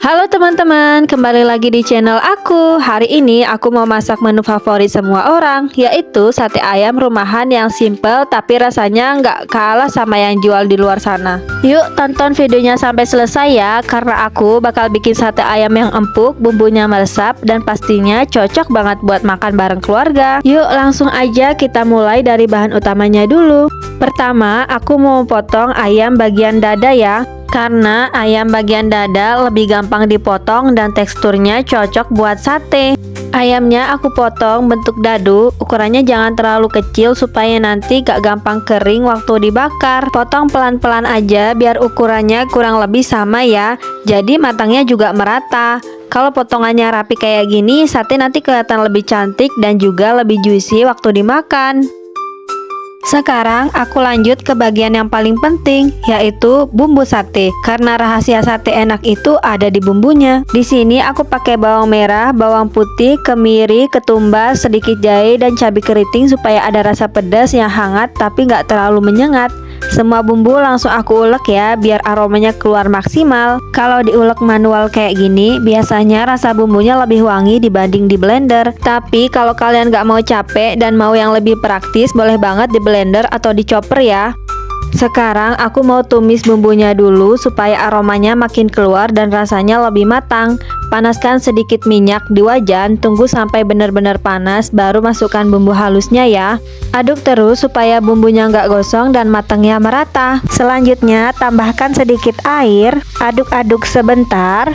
Halo teman-teman, kembali lagi di channel aku. Hari ini aku mau masak menu favorit semua orang, yaitu sate ayam rumahan yang simple tapi rasanya nggak kalah sama yang jual di luar sana. Yuk tonton videonya sampai selesai ya, karena aku bakal bikin sate ayam yang empuk, bumbunya meresap, dan pastinya cocok banget buat makan bareng keluarga. Yuk langsung aja kita mulai dari bahan utamanya dulu. Pertama, aku mau potong ayam bagian dada ya. Karena ayam bagian dada lebih gampang dipotong dan teksturnya cocok buat sate. Ayamnya aku potong bentuk dadu, ukurannya jangan terlalu kecil supaya nanti gak gampang kering waktu dibakar. Potong pelan-pelan aja biar ukurannya kurang lebih sama ya, jadi matangnya juga merata. Kalau potongannya rapi kayak gini, sate nanti kelihatan lebih cantik dan juga lebih juicy waktu dimakan. Sekarang aku lanjut ke bagian yang paling penting, yaitu bumbu sate. Karena rahasia sate enak itu ada di bumbunya. Di sini aku pakai bawang merah, bawang putih, kemiri, ketumbar, sedikit jahe dan cabai keriting supaya ada rasa pedas yang hangat tapi nggak terlalu menyengat. Semua bumbu langsung aku ulek ya, biar aromanya keluar maksimal. Kalau diulek manual kayak gini, biasanya rasa bumbunya lebih wangi dibanding di blender. Tapi kalau kalian gak mau capek dan mau yang lebih praktis, boleh banget di blender atau di chopper ya. Sekarang aku mau tumis bumbunya dulu supaya aromanya makin keluar dan rasanya lebih matang. Panaskan sedikit minyak di wajan, tunggu sampai benar-benar panas, baru masukkan bumbu halusnya ya. Aduk terus supaya bumbunya nggak gosong dan matangnya merata. Selanjutnya tambahkan sedikit air, aduk-aduk sebentar.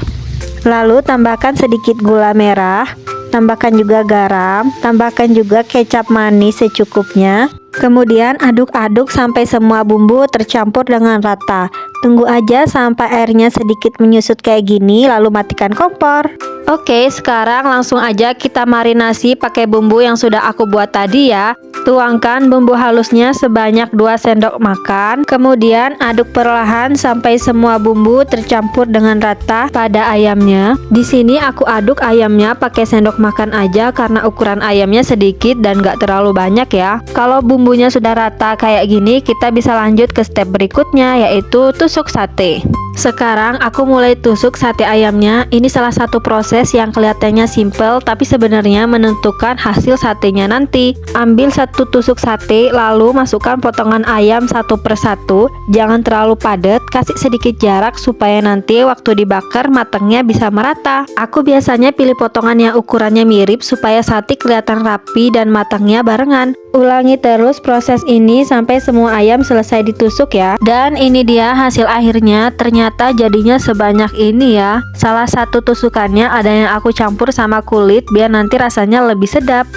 Lalu tambahkan sedikit gula merah, tambahkan juga garam, tambahkan juga kecap manis secukupnya. Kemudian aduk-aduk sampai semua bumbu tercampur dengan rata. Tunggu aja sampai airnya sedikit menyusut kayak gini, lalu matikan kompor. Oke, sekarang langsung aja kita marinasi pakai bumbu yang sudah aku buat tadi ya. Tuangkan bumbu halusnya sebanyak 2 sendok makan. Kemudian aduk perlahan sampai semua bumbu tercampur dengan rata pada ayamnya. Di sini aku aduk ayamnya pakai sendok makan aja karena ukuran ayamnya sedikit dan gak terlalu banyak ya. Kalau bumbunya sudah rata kayak gini, kita bisa lanjut ke step berikutnya, yaitu tusuk sate. Sekarang aku mulai tusuk sate ayamnya. Ini salah satu proses yang kelihatannya simple tapi sebenarnya menentukan hasil satenya nanti. Ambil satu tusuk sate, lalu masukkan potongan ayam satu persatu. Jangan terlalu padat, kasih sedikit jarak supaya nanti waktu dibakar matangnya bisa merata. Aku biasanya pilih potongan yang ukurannya mirip supaya sate kelihatan rapi dan matangnya barengan. Ulangi terus proses ini sampai semua ayam selesai ditusuk ya. Dan ini dia hasil akhirnya, ternyata jadinya sebanyak ini ya. Salah satu tusukannya ada yang aku campur sama kulit biar nanti rasanya lebih sedap.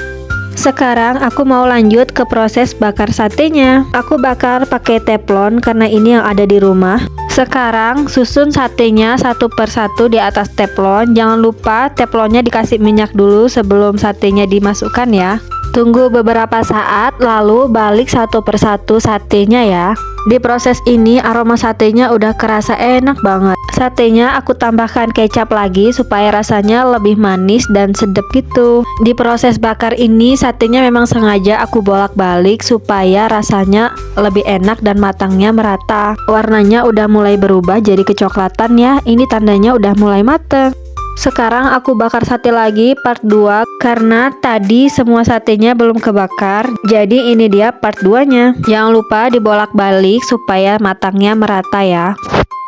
Sekarang aku mau lanjut ke proses bakar satenya. Aku bakar pakai teflon karena ini yang ada di rumah. Sekarang susun satenya satu persatu di atas teflon. Jangan lupa teflonnya dikasih minyak dulu sebelum satenya dimasukkan ya. Tunggu beberapa saat, lalu balik satu persatu satenya ya. Di proses ini aroma satenya udah kerasa enak banget. Satenya aku tambahkan kecap lagi supaya rasanya lebih manis dan sedap gitu. Di proses bakar ini satenya memang sengaja aku bolak-balik supaya rasanya lebih enak dan matangnya merata. Warnanya udah mulai berubah jadi kecoklatan ya. Ini tandanya udah mulai mateng. Sekarang aku bakar sate lagi part 2 karena tadi semua satenya belum kebakar. Jadi ini dia part 2 nya. Jangan lupa dibolak-balik supaya matangnya merata ya.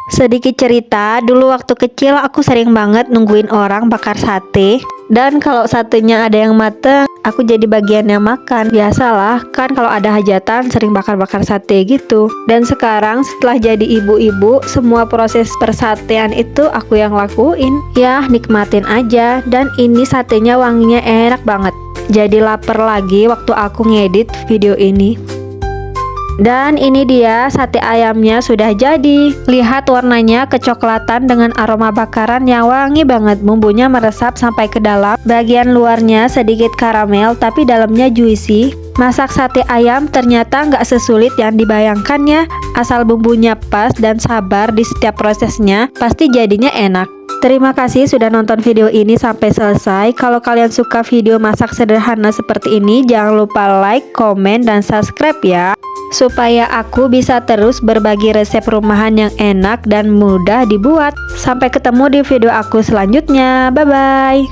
Sedikit cerita, dulu waktu kecil aku sering banget nungguin orang bakar sate. Dan kalau satenya ada yang mateng, aku jadi bagian yang makan. Biasalah, kan kalau ada hajatan sering bakar-bakar sate gitu. Dan sekarang setelah jadi ibu-ibu, semua proses persatean itu aku yang lakuin. Ya, nikmatin aja. Dan ini satenya wanginya enak banget. Jadi lapar lagi waktu aku ngedit video ini. Dan ini dia sate ayamnya sudah jadi. Lihat warnanya kecoklatan dengan aroma bakaran yang wangi banget. Bumbunya meresap sampai ke dalam. Bagian luarnya sedikit karamel tapi dalamnya juicy. Masak sate ayam ternyata nggak sesulit yang dibayangkan ya. Asal bumbunya pas dan sabar di setiap prosesnya, pasti jadinya enak. Terima kasih sudah nonton video ini sampai selesai. Kalau kalian suka video masak sederhana seperti ini, jangan lupa like, komen, dan subscribe ya. supaya aku bisa terus berbagi resep rumahan yang enak dan mudah dibuat. Sampai ketemu di video aku selanjutnya. Bye bye.